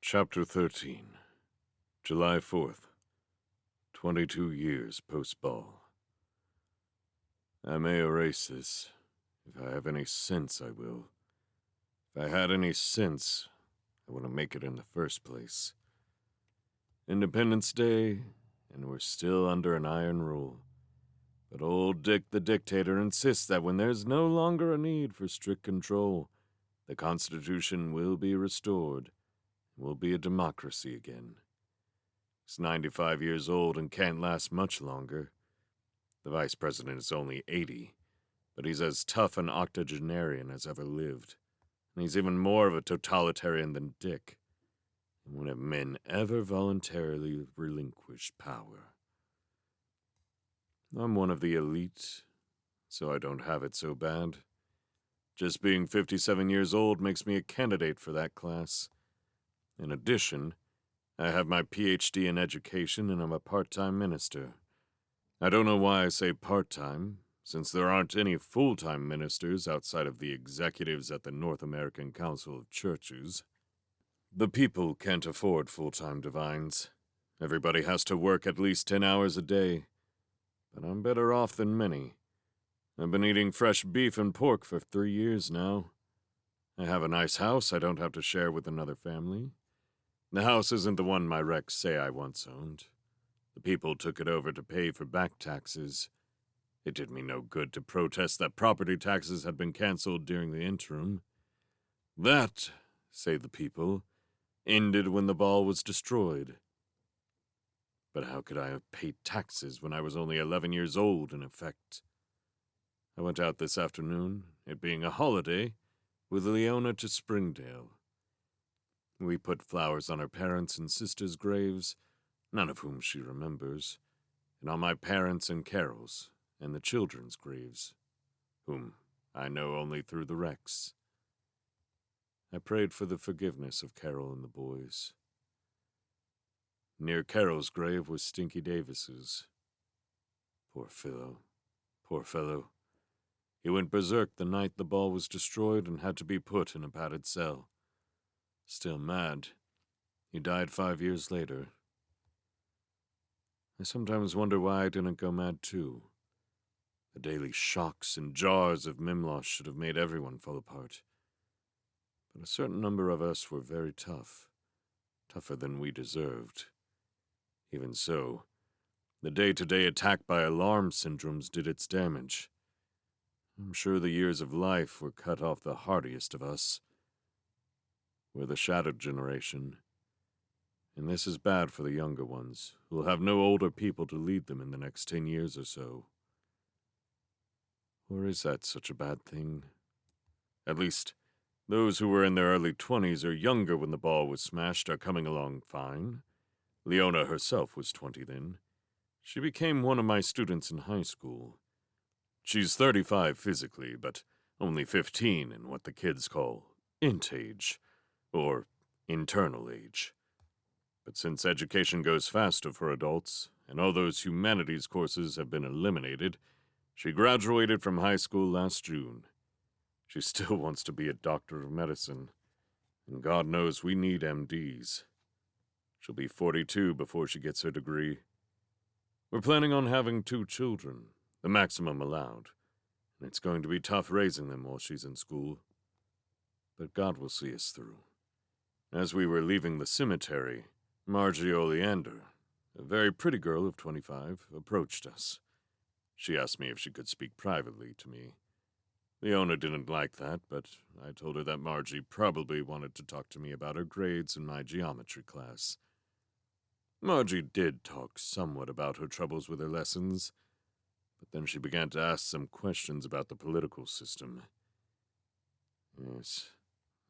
Chapter 13, July 4th, 22 years post-ball. I may erase this. If I have any sense, I will. If I had any sense, I wouldn't make it in the first place. Independence Day, and we're still under an iron rule. But old Dick the Dictator insists that when there's no longer a need for strict control, the Constitution will be restored. We'll be a democracy again. He's 95 years old and can't last much longer. The vice president is only 80, but he's as tough an octogenarian as ever lived. And he's even more of a totalitarian than Dick. And when have men ever voluntarily relinquished power? I'm one of the elite, so I don't have it so bad. Just being 57 years old makes me a candidate for that class. In addition, I have my PhD in education and I'm a part-time minister. I don't know why I say part-time, since there aren't any full-time ministers outside of the executives at the North American Council of Churches. The people can't afford full-time divines. Everybody has to work at least 10 hours a day. But I'm better off than many. I've been eating fresh beef and pork for 3 years now. I have a nice house I don't have to share with another family. The house isn't the one my wrecks say I once owned. The people took it over to pay for back taxes. It did me no good to protest that property taxes had been canceled during the interim. That, say the people, ended when the ball was destroyed. But how could I have paid taxes when I was only 11 years old, in effect? I went out this afternoon, it being a holiday, with Leona to Springdale. We put flowers on her parents' and sisters' graves, none of whom she remembers, and on my parents' and Carol's, and the children's graves, whom I know only through the wrecks. I prayed for the forgiveness of Carol and the boys. Near Carol's grave was Stinky Davis's. Poor fellow, poor fellow. He went berserk the night the ball was destroyed and had to be put in a padded cell. Still mad, he died 5 years later. I sometimes wonder why I didn't go mad too. The daily shocks and jars of Mimloss should have made everyone fall apart. But a certain number of us were very tough, tougher than we deserved. Even so, the day-to-day attack by alarm syndromes did its damage. I'm sure the years of life were cut off the hardiest of us. We're the shattered generation, and this is bad for the younger ones, who'll have no older people to lead them in the next 10 years or so. Or is that such a bad thing? At least, those who were in their early 20s or younger when the ball was smashed are coming along fine. Leona herself was 20 then. She became one of my students in high school. She's 35 physically, but only 15 in what the kids call int age, or internal age. But since education goes faster for adults, and all those humanities courses have been eliminated, she graduated from high school last June. She still wants to be a doctor of medicine, and God knows we need MDs. She'll be 42 before she gets her degree. We're planning on having 2 children, the maximum allowed, and it's going to be tough raising them while she's in school. But God will see us through. As we were leaving the cemetery, Margie Oleander, a very pretty girl of 25, approached us. She asked me if she could speak privately to me. Leona didn't like that, but I told her that Margie probably wanted to talk to me about her grades in my geometry class. Margie did talk somewhat about her troubles with her lessons, but then she began to ask some questions about the political system. Yes,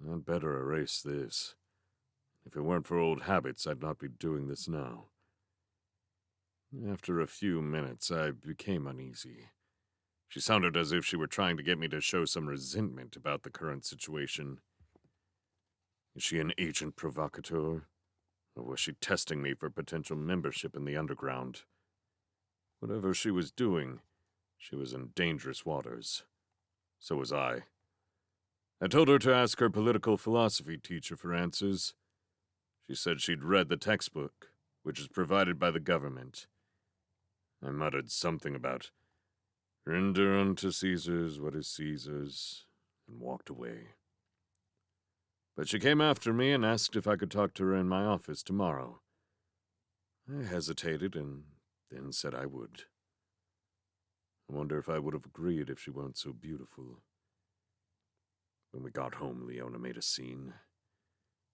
I'd better erase this. If it weren't for old habits, I'd not be doing this now. After a few minutes, I became uneasy. She sounded as if she were trying to get me to show some resentment about the current situation. Is she an agent provocateur? Or was she testing me for potential membership in the underground? Whatever she was doing, she was in dangerous waters. So was I. I told her to ask her political philosophy teacher for answers. She said she'd read the textbook, which is provided by the government. I muttered something about, "Render unto Caesar's what is Caesar's," and walked away. But she came after me and asked if I could talk to her in my office tomorrow. I hesitated and then said I would. I wonder if I would have agreed if she weren't so beautiful. When we got home, Leona made a scene.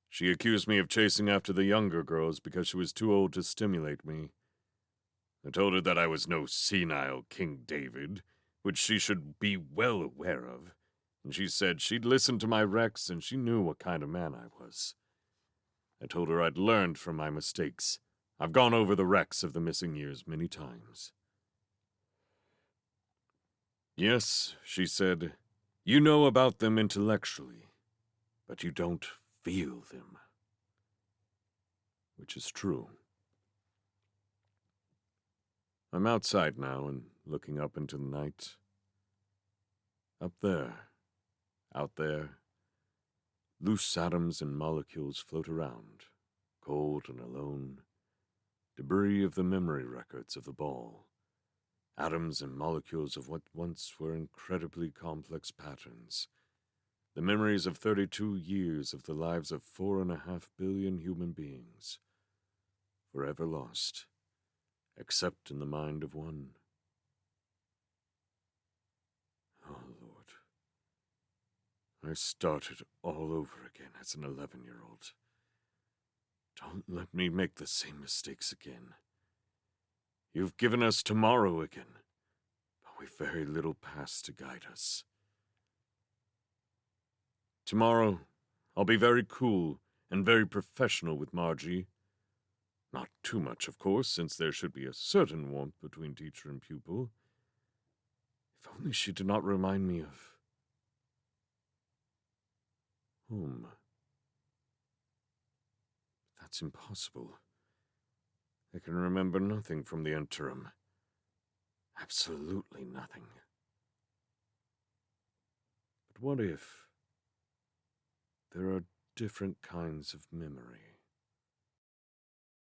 She accused me of chasing after the younger girls because she was too old to stimulate me. I told her that I was no senile King David, which she should be well aware of, and she said she'd listened to my Rex and she knew what kind of man I was. I told her I'd learned from my mistakes. I've gone over the wrecks of the missing years many times. Yes, she said, you know about them intellectually, but you don't feel them. Which is true. I'm outside now and looking up into the night. Up there, out there, loose atoms and molecules float around, cold and alone, debris of the memory records of the ball, atoms and molecules of what once were incredibly complex patterns, the memories of 32 years of the lives of 4.5 billion human beings, forever lost, except in the mind of one. Oh, Lord. I started all over again as an 11-year-old. Don't let me make the same mistakes again. You've given us tomorrow again, but we've very little past to guide us. Tomorrow, I'll be very cool and very professional with Margie. Not too much, of course, since there should be a certain warmth between teacher and pupil. If only she did not remind me of... whom? That's impossible. I can remember nothing from the interim. Absolutely nothing. But what if there are different kinds of memory?